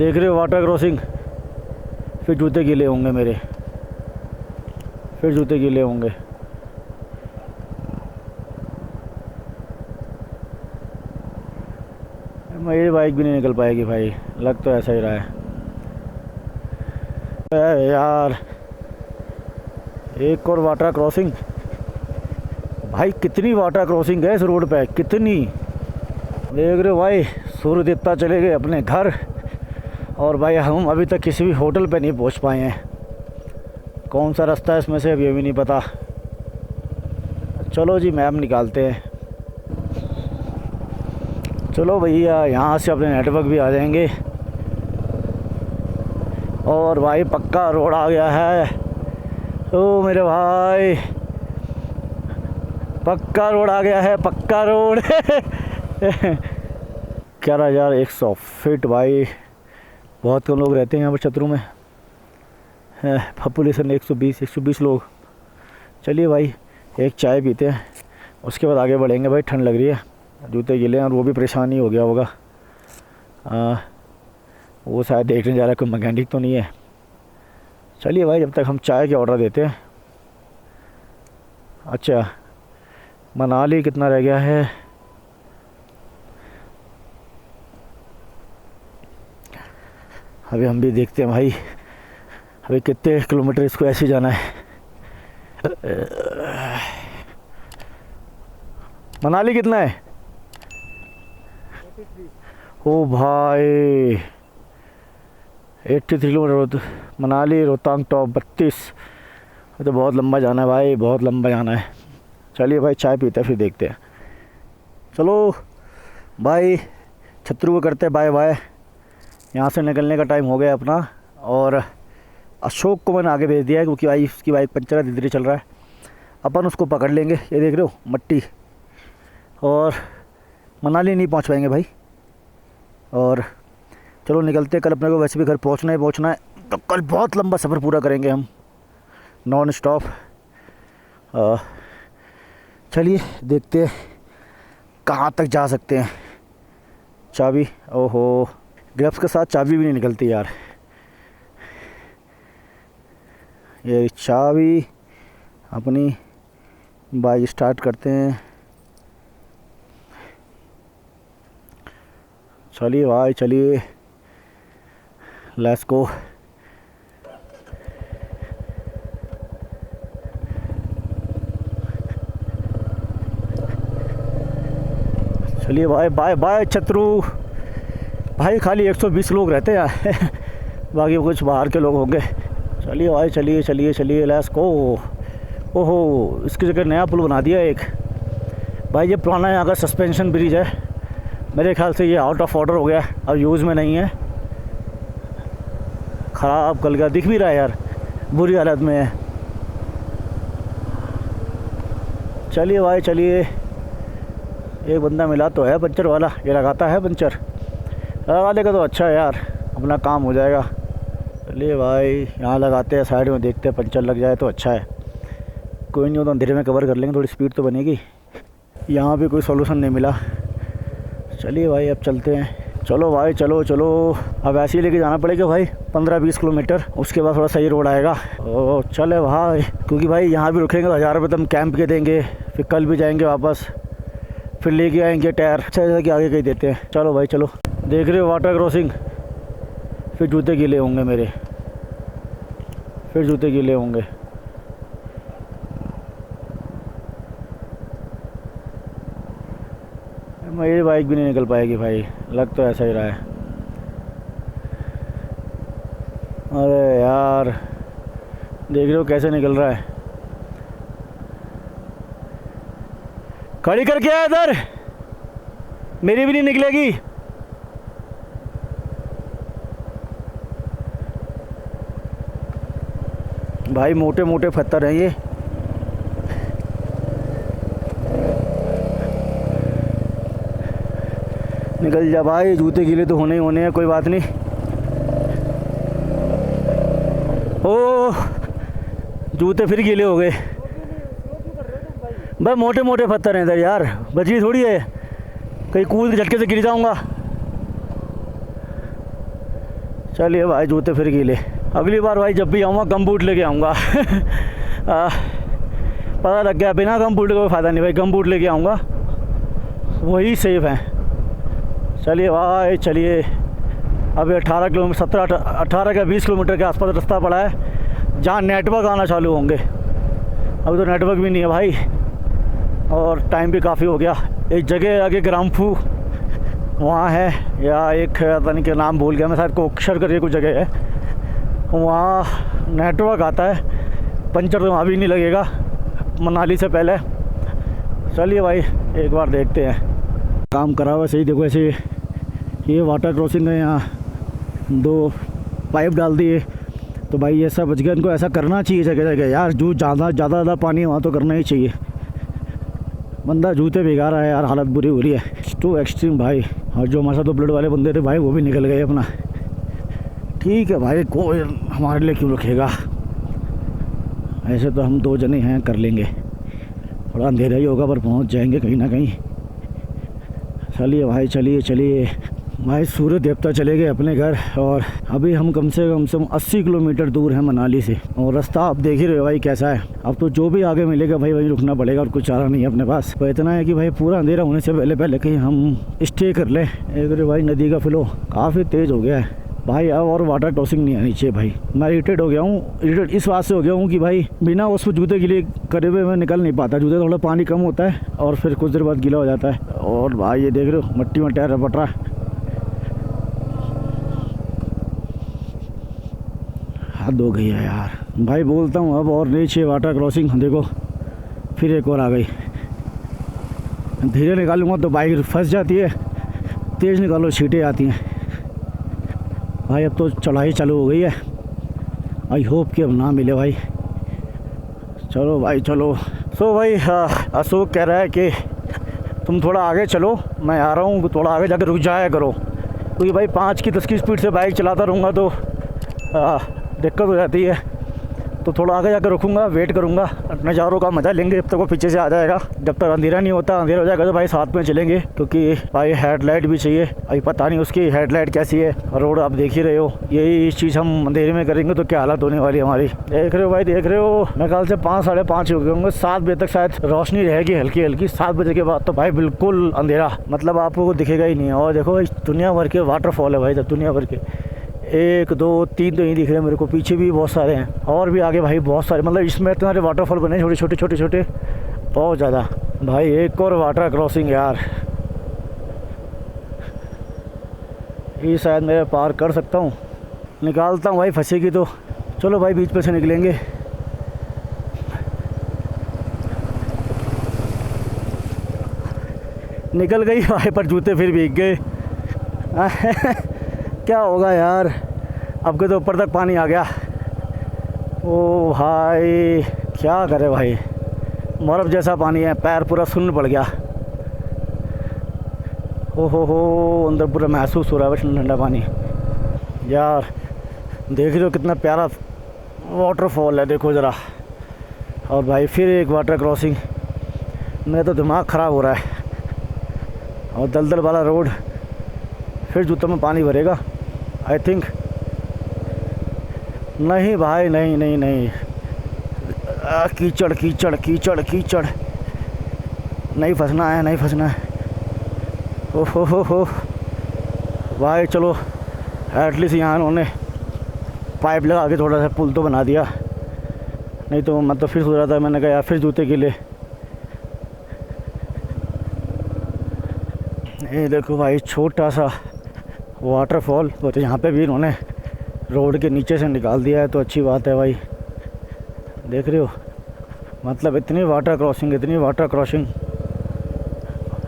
देख रहे हो वाटर क्रॉसिंग, फिर जूते गीले होंगे मेरे, फिर जूते गीले होंगे। मेरी बाइक भी नहीं निकल पाएगी भाई, लग तो ऐसा ही रहा है। अरे यार एक और वाटर क्रॉसिंग। भाई कितनी वाटर क्रॉसिंग है इस रोड पे, कितनी। देख रहे हो भाई, सूर्य देवता चले गए अपने घर और भाई हम अभी तक किसी भी होटल पे नहीं पहुंच पाए हैं। कौन सा रास्ता है इसमें से अभी भी नहीं पता। चलो जी मैप निकालते हैं। चलो भैया यहाँ से अपने नेटवर्क भी आ जाएंगे। और भाई पक्का रोड आ गया है। ओ मेरे भाई पक्का रोड आ गया है, पक्का रोड 11,100 फीट भाई। बहुत कम लोग रहते हैं यहाँ पर छतरू में, पॉपुलेशन 120 लोग। चलिए भाई एक चाय पीते हैं, उसके बाद आगे बढ़ेंगे। भाई ठंड लग रही है, जूते गीले हैं और वो भी परेशानी हो गया होगा। वो शायद देखने जा रहा है कोई मैकेनिक तो नहीं है। चलिए भाई जब तक हम चाय के ऑर्डर देते हैं। अच्छा मनाली कितना रह गया है? अभी हम भी देखते हैं भाई, अभी कितने किलोमीटर इसको ऐसे जाना है। मनाली कितना है? ओ भाई 83 किलोमीटर। मनाली रोहतांग टॉप 32। तो बहुत लंबा जाना है भाई, बहुत लंबा जाना है। चलिए भाई चाय पीते हैं फिर देखते हैं। चलो भाई छतरू को करते हैं बाय बाय। यहाँ से निकलने का टाइम हो गया अपना। और अशोक को मैंने आगे भेज दिया है क्योंकि भाई उसकी बाइक पंचर है, धीरे चल रहा है। अपन उसको पकड़ लेंगे। ये देख रहे हो मट्टी। और मनाली नहीं पहुँच पाएंगे भाई। और चलो निकलते हैं। कल अपने को वैसे भी घर पहुँचना है, तो कल बहुत लंबा सफ़र पूरा करेंगे हम नॉन स्टॉप। चलिए देखते हैं कहाँ तक जा सकते हैं। चाबी, ओहो ग्लव्स के साथ चाबी भी नहीं निकलती यार। ये चाबी अपनी बाइक स्टार्ट करते हैं। चलिए भाई चलिए, लेट्स गो। चलिए भाई बाय बाय छतरू भाई। खाली 120 लोग रहते हैं बाकी कुछ बाहर के लोग होंगे। चलिए भाई चलिए चलिए चलिए, लेट्स गो। ओहो इसकी जगह नया पुल बना दिया एक। भाई ये पुराना यहाँ का सस्पेंशन ब्रिज है, मेरे ख्याल से ये आउट ऑफ ऑर्डर हो गया, अब यूज़ में नहीं है। ख़राब कल का दिख भी रहा है यार, बुरी हालत में है। चलिए भाई चलिए, एक बंदा मिला तो है पंचर वाला, ये लगाता है पंचर। लगा लेगा तो अच्छा है यार, अपना काम हो जाएगा। चलिए भाई यहाँ लगाते हैं, साइड में देखते हैं, पंचर लग जाए तो अच्छा है। कोई नहीं हो तो अंधेरे में कवर कर लेंगे, थोड़ी स्पीड तो बनेगी। यहाँ भी कोई सॉल्यूशन नहीं मिला। चलिए भाई अब चलते हैं। चलो भाई चलो चलो, अब ऐसे ही लेके जाना पड़ेगा भाई 15-20 किलोमीटर, उसके बाद थोड़ा सही रोड आएगा। ओ चले भाई, क्योंकि भाई यहाँ भी रुकेंगे तो 1000 रुपये तो हम कैंप के देंगे, फिर कल भी जाएंगे वापस, फिर लेके आएंगे टायर। अच्छा जैसा कि आगे कहीं देते हैं। चलो भाई चलो। देख रहे हो वाटर क्रॉसिंग, फिर जूते गीले होंगे मेरे, फिर जूते गीले होंगे। मेरी बाइक भी नहीं निकल पाएगी भाई, लग तो ऐसा ही रहा है। अरे यार देख रहे हो कैसे निकल रहा है। खड़ी करके आया इधर, मेरी भी नहीं निकलेगी। भाई मोटे मोटे पत्थर हैं ये। निकल जा भाई, जूते गीले तो होने ही होने हैं, कोई बात नहीं। ओ जूते फिर गीले हो गए भाई, मोटे मोटे पत्थर हैं इधर यार, बची थोड़ी है, कहीं कूद के झटके से गिर जाऊंगा। चलिए भाई, जूते फिर गीले। अगली बार भाई जब भी आऊँगा गम बूट लेके आऊँगा। पता लग गया बिना गम बूट का कोई फ़ायदा नहीं भाई, गम बूट लेके आऊँगा, वही सेफ है। चलिए भाई चलिए, अभी 18 किलोमीटर 18 का 20 किलोमीटर के आसपास रास्ता पड़ा है जहाँ नेटवर्क आना चालू होंगे। अभी तो नेटवर्क भी नहीं है भाई, और टाइम भी काफ़ी हो गया। एक जगह आगे ग्रामफू वहाँ है, या एक पता नहीं क्या नाम भूल गया मैं, शायद कोक्षर करके कुछ जगह है, वहाँ नेटवर्क आता है। पंचर तो वहाँ भी नहीं लगेगा मनाली से पहले। चलिए भाई एक बार देखते हैं। काम करा हुआ सही, देखो ऐसे ये वाटर क्रॉसिंग है, यहाँ 2 पाइप डाल दिए, तो भाई ये सब बच गया। इनको ऐसा करना चाहिए जगह जगह यार, जो ज़्यादा पानी है वहाँ तो करना ही चाहिए। बंदा जूते भिगा रहा है यार, हालत बुरी हो रही है। टू एक्सट्रीम भाई। और जो हमारे साथ तो ब्लड वाले बंदे थे भाई, वो भी निकल गए अपना। ठीक है भाई, कोई हमारे लिए क्यों रखेगा, ऐसे तो हम 2 जने हैं, कर लेंगे। थोड़ा अंधेरा ही होगा पर पहुंच जाएंगे कहीं ना कहीं। चलिए भाई चलिए भाई, सूर्य देवता चले गए अपने घर, और अभी हम कम से कम 80 किलोमीटर दूर हैं मनाली से। और रास्ता आप देख ही रहे हो भाई कैसा है। अब तो जो भी आगे मिलेगा भाई वहीं रुकना पड़ेगा, और कुछ चारा नहीं है अपने पास। तो इतना है कि भाई पूरा अंधेरा होने से पहले कहीं हम स्टे कर लें। एक भाई नदी का फ्लो काफ़ी तेज़ हो गया है भाई, अब और वाटर क्रॉसिंग नहीं आनी चाहिए भाई। मैं इरिटेट हो गया हूँ, इरिटेट इस बात से हो गया हूँ कि भाई बिना उस जूते के लिए करे हुए मैं निकल नहीं पाता। जूते थोड़ा पानी कम होता है और फिर कुछ देर बाद गीला हो जाता है। और भाई ये देख रहे हो मट्टी में टायर रपट रहा है। हद हो गई है यार भाई, बोलता हूँ अब और नहीं चाहिए वाटर क्रॉसिंग। देखो फिर एक और आ गई। धीरे निकालूंगा तो बाइक फंस जाती है, तेज़ निकालो छींटे आती हैं भाई। अब तो चढ़ाई चालू हो गई है, आई होप कि अब ना मिले भाई। चलो भाई चलो। सो भाई अशोक कह रहा है कि तुम थोड़ा आगे चलो, मैं आ रहा हूँ, थोड़ा आगे जाकर रुक जाया करो, क्योंकि भाई 5 की 10 की स्पीड से बाइक चलाता रहूँगा तो दिक्कत हो जाती है। तो थोड़ा आगे जाकर रुकूंगा, वेट करूंगा, नज़ारों का मज़ा लेंगे जब तक वो पीछे से आ जाएगा। जब तक अंधेरा नहीं होता, अंधेरा हो जाएगा तो भाई साथ में चलेंगे, क्योंकि भाई हेडलाइट भी चाहिए। अभी पता नहीं उसकी हेडलाइट कैसी है, रोड आप देख ही रहे हो। यही चीज़ हम अंधेरे में करेंगे तो क्या हालत होने वाली हमारी। देख रहे हो भाई, देख रहे हो। मेरे ख्याल से 5 साढ़े 5 हो गए होंगे, 7 बजे तक शायद रोशनी रहेगी हल्की हल्की। 7 बजे के बाद तो भाई बिल्कुल अंधेरा, मतलब आपको दिखेगा ही नहीं। और देखो दुनिया भर के वाटरफॉल है भाई, दुनिया भर के 1 2 3 तो यहीं दिख रहे हैं मेरे को, पीछे भी बहुत सारे हैं और भी आगे भाई बहुत सारे। मतलब इसमें इतने सारे वाटरफॉल बने छोटे छोटे बहुत ज़्यादा भाई। एक और वाटर क्रॉसिंग यार, ये शायद मैं पार कर सकता हूँ, निकालता हूँ भाई, फंसेगी तो। चलो भाई बीच पे से निकलेंगे। निकल गई भाई, पर जूते फिर भीग गए। क्या होगा यार, अब के तो ऊपर तक पानी आ गया। ओ भाई क्या करे भाई, बर्फ़ जैसा पानी है, पैर पूरा सुन्न पड़ गया। हो अंदर पूरा महसूस हो रहा है ठंडा ठंडा पानी यार। देख रहे हो कितना प्यारा वाटरफॉल है, देखो ज़रा। और भाई फिर एक वाटर क्रॉसिंग, मेरा तो दिमाग ख़राब हो रहा है। और दलदल वाला रोड, फिर जूतों में पानी भरेगा आई थिंक। नहीं भाई नहीं, कीचड़ कीचड़ कीचड़ कीचड़, नहीं फंसना है, नहीं फंसना है। ओहो भाई चलो, एटलीस्ट यहाँ उन्होंने पाइप लगा के थोड़ा सा पुल तो बना दिया, नहीं तो मैं तो फिर सोच रहा था, मैंने कहा यार फिर जूते के लिए। ये देखो भाई छोटा सा वाटरफॉल, तो यहाँ पे भी इन्होंने रोड के नीचे से निकाल दिया है, तो अच्छी बात है भाई। देख रहे हो, मतलब इतनी वाटर क्रॉसिंग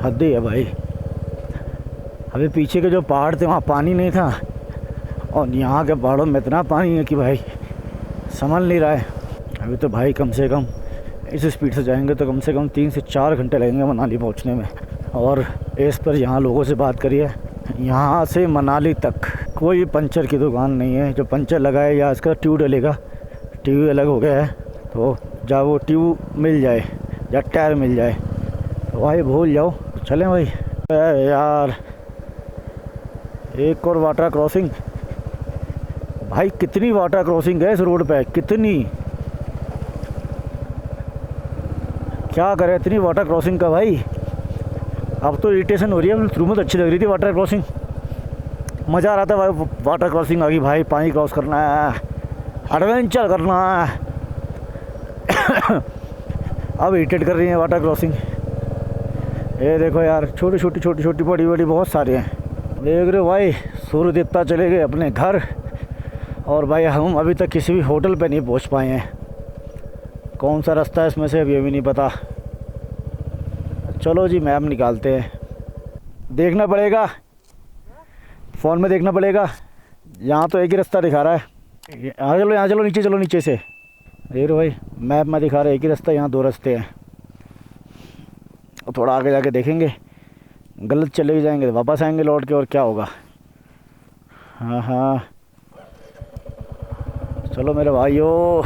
हद ही है भाई। अभी पीछे के जो पहाड़ थे वहाँ पानी नहीं था, और यहाँ के पहाड़ों में इतना पानी है कि भाई संभल नहीं रहा है। अभी तो भाई कम से कम इस स्पीड से जाएंगे तो कम से कम 3 से 4 घंटे लगेंगे मनाली पहुँचने में। और इस पर यहाँ लोगों से बात करिए, यहाँ से मनाली तक कोई पंचर की दुकान नहीं है। जो पंचर लगाए या इसका ट्यूब डलेगा, ट्यूब अलग हो गया है, तो जब वो ट्यूब मिल जाए या टायर मिल जाए तो भाई भूल जाओ। चलें भाई यार, एक और वाटर क्रॉसिंग, भाई कितनी वाटर क्रॉसिंग है इस रोड पे, कितनी, क्या करें इतनी वाटर क्रॉसिंग का भाई। अब तो इरिटेशन हो रही है, शुरू में तो अच्छी लग रही थी वाटर क्रॉसिंग, मज़ा आ रहा था भाई। वाटर क्रॉसिंग आ गई भाई, पानी क्रॉस करना है, एडवेंचर करना है। अब इरिटेट कर रही है वाटर क्रॉसिंग। ये देखो यार, छोटी छोटी बड़ी बड़ी बहुत सारे हैं, देख रहे हो भाई। सूर्य देवता चले गए अपने घर, और भाई हम अभी तक किसी भी होटल पे नहीं पहुंच पाए हैं। कौन सा रास्ता है इसमें से अभी नहीं पता। चलो जी मैप निकालते हैं, देखना पड़ेगा, फ़ोन में देखना पड़ेगा। यहाँ तो एक ही रास्ता दिखा रहा है, यहाँ चलो नीचे चलो, नीचे से देख रहे हो भाई, मैप में दिखा रहा है एक ही रास्ता, यहाँ 2 रास्ते हैं। और थोड़ा आगे जाके देखेंगे, गलत चले जाएंगे तो वापस आएंगे लौट के, और क्या होगा। हाँ चलो मेरे भाइयों,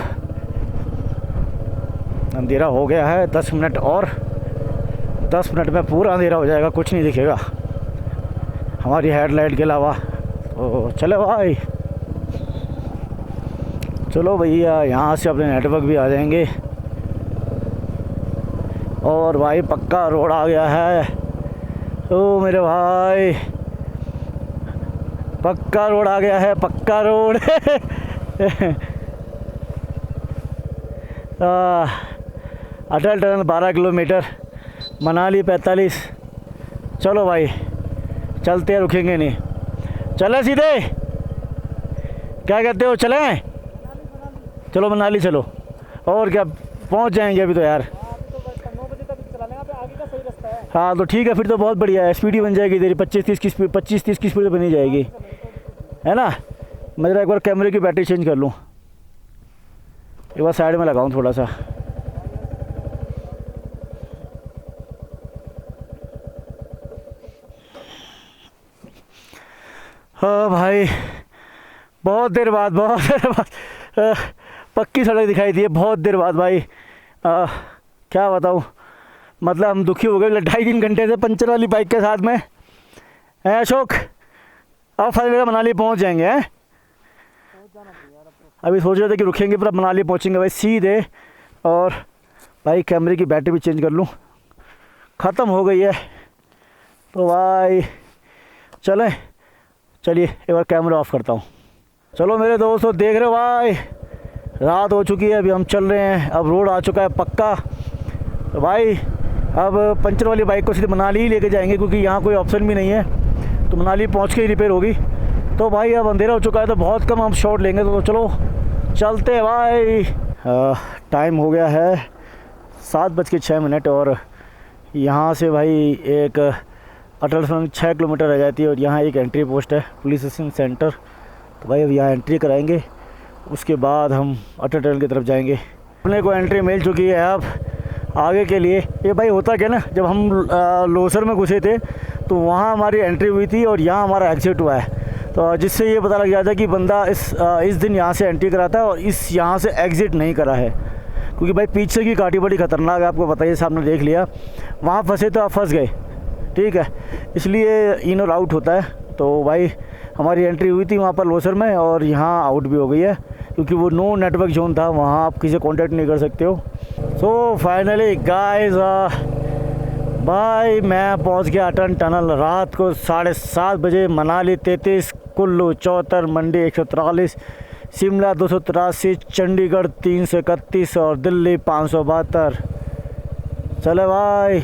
अंधेरा हो गया है, 10 मिनट और, 10 मिनट में पूरा अंधेरा हो जाएगा, कुछ नहीं दिखेगा हमारी हेडलाइट के अलावा। तो चलो भाई, चलो भैया, यहाँ से अपने नेटवर्क भी आ जाएंगे। और भाई पक्का रोड आ गया है, ओ मेरे भाई, पक्का रोड आ गया है, पक्का रोड। अटल टनल 12 किलोमीटर, मनाली 45। चलो भाई चलते हैं, रुकेंगे नहीं, चले सीधे, क्या कहते हो, चलें? चलो मनाली चलो, और क्या पहुंच जाएंगे अभी तो यार। हाँ तो ठीक है, फिर तो बहुत बढ़िया है, स्पीड ही बन जाएगी तेरी 25-30 की स्पीड, 25-30 की स्पीड तो बनी जाएगी, है ना। मैं जरा एक बार कैमरे की बैटरी चेंज कर लूँ, एक बार साइड में लगाऊँ थोड़ा सा। हाँ भाई, बहुत देर बाद पक्की सड़क दिखाई दी है, बहुत देर बाद भाई। क्या बताऊँ, मतलब हम दुखी हो गए 2.5-3 घंटे से पंचर वाली बाइक के साथ में। है अशोक, अब फाइनली मनाली पहुंच जाएंगे हैं। अभी सोच रहे थे कि रुकेंगे, पर अब मनाली पहुंचेंगे भाई सीधे। और भाई कैमरे की बैटरी भी चेंज कर लूँ, ख़त्म हो गई है तो भाई चलिए एक बार कैमरा ऑफ करता हूँ। चलो मेरे दोस्तों, देख रहे हो भाई, रात हो चुकी है, अभी हम चल रहे हैं, अब रोड आ चुका है पक्का। तो भाई अब पंचर वाली बाइक को सीधे मनाली ही लेके जाएंगे, क्योंकि यहाँ कोई ऑप्शन भी नहीं है, तो मनाली पहुँच के ही रिपेयर होगी। तो भाई अब अंधेरा हो चुका है, तो बहुत कम हम शॉट लेंगे, तो चलो चलते हैं भाई। टाइम हो गया है 7:06, और यहाँ से भाई एक अटल टनल 6 किलोमीटर रह जाती है, और यहाँ एक एंट्री पोस्ट है, पुलिस स्टेशन सेंटर। तो भाई अब यहाँ एंट्री कराएंगे, उसके बाद हम अटल टनल की तरफ जाएंगे। अपने को एंट्री मिल चुकी है अब आगे के लिए। ये भाई होता क्या ना, जब हम लोसर में घुसे थे तो वहाँ हमारी एंट्री हुई थी, और यहाँ हमारा एग्जिट हुआ है, तो जिससे ये पता लग जाता है कि बंदा इस दिन यहाँ से एंट्री कराता है और यहाँ से एग्ज़िट नहीं करा है। क्योंकि भाई पीछे की घाटी बड़ी ख़तरनाक है, आपको बताइए, सामने देख लिया, वहाँ फंसे तो आप फंस गए, ठीक है, इसलिए इन और आउट होता है। तो भाई हमारी एंट्री हुई थी वहाँ पर लोसर में, और यहाँ आउट भी हो गई है, क्योंकि वो नो नेटवर्क जोन था, वहाँ आप किसी से कॉन्टैक्ट नहीं कर सकते हो। सो फाइनली गाइस, भाई मैं पहुंच गया अटल टनल रात को 7:30 बजे। मनाली 33, कुल्लू 74, मंडी 143, शिमला 283, चंडीगढ़ 331 और दिल्ली 572। चले भाई,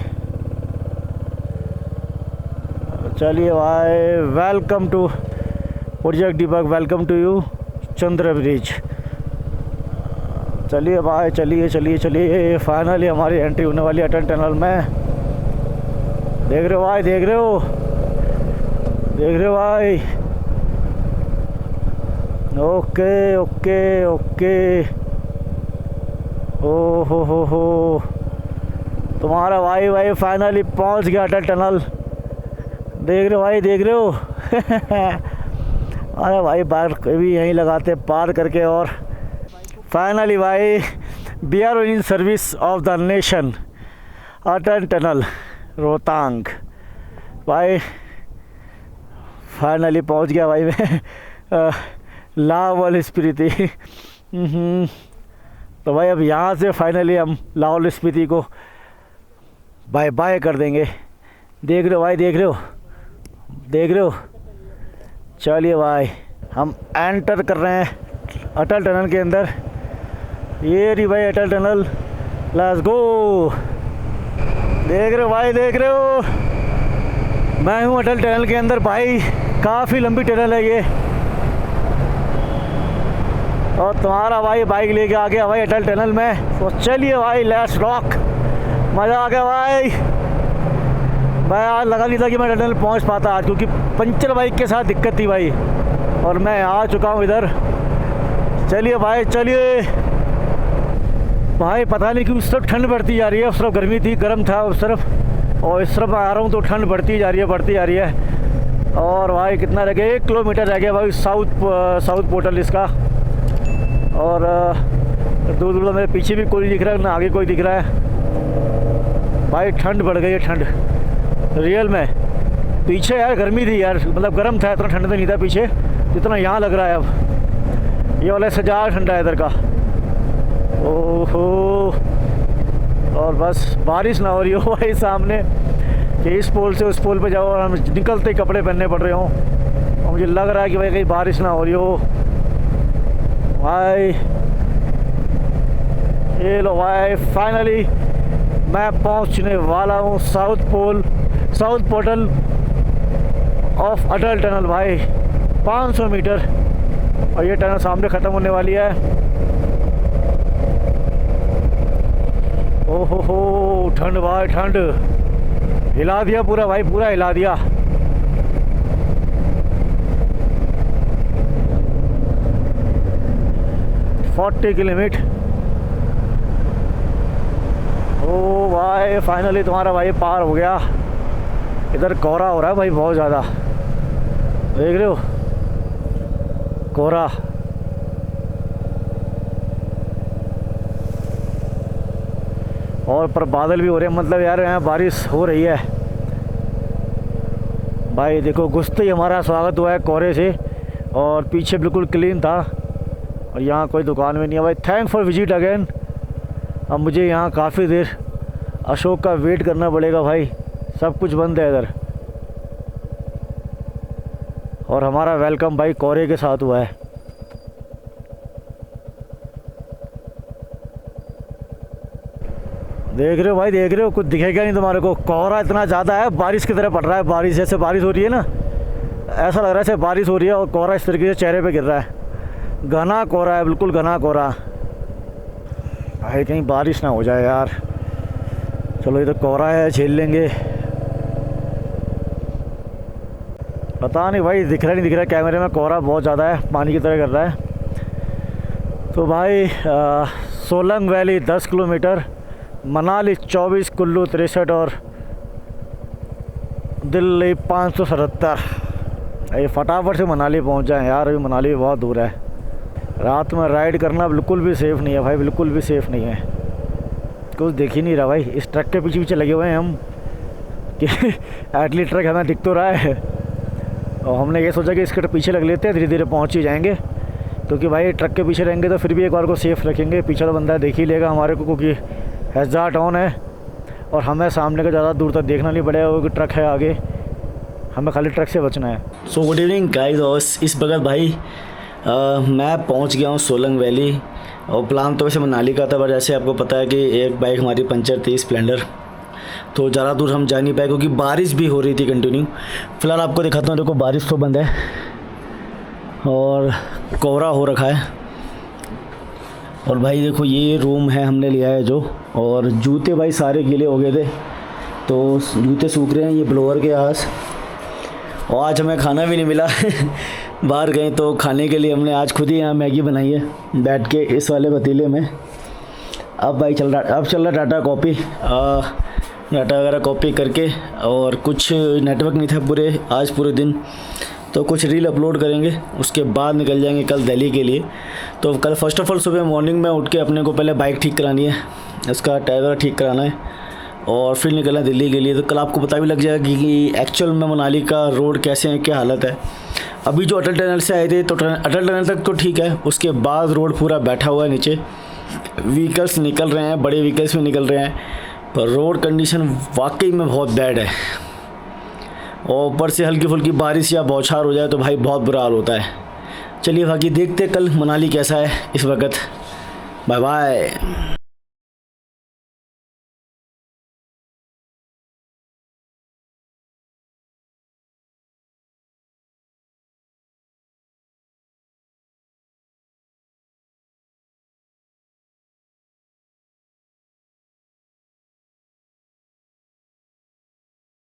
चलिए भाई, welcome to project Deepak, welcome to you Chandra bridge. चलिए भाई, चलिए, फाइनली हमारी एंट्री होने वाली है अटल टनल में। देख रहे हो भाई, देख रहे हो भाई। ओके। ओ हो, तुम्हारा भाई फाइनली पहुंच गया अटल टनल। देख रहे हो भाई, देख रहे हो। अरे भाई बार भी यहीं लगाते पार करके। और फाइनली भाई we are in service of the nation, Atal tunnel Rohtang. भाई फाइनली पहुंच गया भाई मैं। लाहौल स्पीति। तो भाई अब यहाँ से फाइनली हम लाहौल स्पीति को बाय बाय कर देंगे। देख रहे हो भाई, देख रहे हो, देख रहे हो। चलिए भाई हम एंटर कर रहे हैं अटल टनल के अंदर। ये रही भाई अटल टनल, लेट्स गो। देख रहे हो भाई, देख रहे हो, मैं हूँ अटल टनल के अंदर भाई। काफ़ी लंबी टनल है ये। और तुम्हारा भाई बाइक लेके आ गया भाई अटल टनल में। तो चलिए भाई लेट्स रॉक। मज़ा आ गया भाई। मैं आज लगा नहीं था कि मैं टनल पहुंच पाता आज, क्योंकि पंचर बाइक के साथ दिक्कत थी भाई। और मैं आ चुका हूं इधर। चलिए भाई चलिए भाई। पता नहीं क्यों उस तरफ ठंड बढ़ती जा रही है, उस तरफ गर्मी थी, गर्म था उस तरफ, और इस तरफ आ रहा हूँ तो ठंड बढ़ती जा रही है, बढ़ती जा रही है। और भाई कितना रह गया, 1 किलोमीटर रह गया भाई साउथ पोर्टल इसका। और दूर दूर मेरे पीछे भी कोई दिख रहा है, ना आगे कोई दिख रहा है भाई। ठंड बढ़ गई है, ठंड रियल में। पीछे यार गर्मी थी यार, मतलब गर्म था, इतना ठंड तो नहीं था पीछे जितना यहाँ लग रहा है अब। ये वाला से ज़्यादा ठंडा है इधर का। ओहो, और बस बारिश ना हो रही हो भाई सामने, कि इस पोल से उस पोल पे जाओ और हम निकलते ही कपड़े पहनने पड़ रहे हों। और मुझे लग रहा है कि भाई कहीं बारिश ना हो रही हो भाई। ये लो भाई फाइनली मैं पहुंचने वाला हूँ south portal of Atal tunnel भाई। 500 मीटर और ये टनल सामने ख़त्म होने वाली है। ओहो हो, ठंड भाई ठंड, हिला दिया पूरा भाई, पूरा हिला दिया। $40 किलोमीटर। ओ भाई फाइनली तुम्हारा भाई पार हो गया। इधर कोहरा हो रहा है भाई बहुत ज़्यादा, देख रहे हो कोहरा। और पर बादल भी हो रहे हैं, मतलब यार यहाँ बारिश हो रही है भाई। देखो घुसते ही हमारा स्वागत हुआ है कोहरे से, और पीछे बिल्कुल क्लीन था, और यहाँ कोई दुकान में नहीं है भाई। Thank for visit again. अब मुझे यहाँ काफ़ी देर अशोक का वेट करना पड़ेगा भाई, सब कुछ बंद है इधर। और हमारा वेलकम भाई कोहरे के साथ हुआ है। देख रहे हो भाई, देख रहे हो, कुछ दिखेगा नहीं तुम्हारे को। कोहरा इतना ज़्यादा है, बारिश की तरह पड़ रहा है। बारिश जैसे बारिश हो रही है ना, ऐसा लग रहा है जैसे बारिश हो रही है, और कोहरा इस तरीके से चेहरे पे गिर रहा है। घना कोहरा है, बिल्कुल घना कोहरा भाई। कहीं बारिश ना हो जाए यार। चलो ये तो कोहरा है, झेल लेंगे। पता नहीं भाई, दिख रहा नहीं दिख रहा कैमरे में, कोहरा बहुत ज़्यादा है, पानी की तरह कर रहा है। तो भाई सोलंग वैली 10 किलोमीटर, मनाली 24, कुल्लू 63 और दिल्ली 577। ये फटाफट से मनाली पहुंच जाए यार, अभी मनाली भी बहुत दूर है। रात में राइड करना बिल्कुल भी सेफ़ नहीं है भाई, बिल्कुल भी सेफ़ नहीं है। कुछ दिख ही नहीं रहा भाई, इस ट्रक के पीछे पीछे लगे हुए हैं हम कि एटलीस्ट ट्रक हमें दिख तो रहा है। और हमने ये सोचा कि इसके पीछे लग लेते हैं, धीरे धीरे पहुँच ही जाएंगे। क्योंकि भाई ट्रक के पीछे रहेंगे तो फिर भी एक बार को सेफ़ रखेंगे, पीछे तो बंदा देख ही लेगा हमारे को, क्योंकि हैज़ार्ड ऑन है। और हमें सामने का ज़्यादा दूर तक देखना नहीं पड़ेगा, क्योंकि ट्रक है आगे, हमें खाली ट्रक से बचना है। So good evening guys. और इस वक्त भाई मैं पहुंच गया हूं सोलंग वैली। और प्लान तो वैसे मनाली का था, पर जैसे आपको पता है कि एक बाइक हमारी पंचर थी स्प्लेंडर, तो ज़्यादा दूर हम जा नहीं पाए, क्योंकि बारिश भी हो रही थी कंटिन्यू। फ़िलहाल आपको दिखाता हूँ, देखो बारिश तो बंद है और कोहरा हो रखा है। और भाई देखो ये रूम है हमने लिया है जो, और जूते भाई सारे गीले हो गए थे, तो जूते सूख रहे हैं ये ब्लोअर के आस। और आज हमें खाना भी नहीं मिला बाहर गए तो खाने के लिए हमने आज खुद ही यहाँ मैगी बनाई है बैठ के इस वाले पतीले में। अब भाई चल रहा डाटा कॉपी, डाटा वगैरह कॉपी करके। और कुछ नेटवर्क नहीं था पूरे दिन, तो कुछ रील अपलोड करेंगे, उसके बाद निकल जाएंगे कल दिल्ली के लिए। तो कल फर्स्ट ऑफ ऑल सुबह मॉर्निंग में उठ के अपने को पहले बाइक ठीक करानी है, इसका टायर ठीक कराना है, और फिर निकलना है दिल्ली के लिए। तो कल आपको पता भी लग जाएगा कि एक्चुअल में मनाली का रोड कैसे है, क्या हालत है। अभी जो अटल टनल से आए थे तो अटल टनल तक तो ठीक है, उसके बाद रोड पूरा बैठा हुआ है नीचे, व्हीकल्स निकल रहे हैं, बड़े व्हीकल्स भी निकल रहे हैं, पर रोड कंडीशन वाकई में बहुत बैड है। और ऊपर से हल्की फुल्की बारिश या बौछार हो जाए तो भाई बहुत बुरा हाल होता है। चलिए बाकी देखते कल मनाली कैसा है इस वक्त। Bye bye.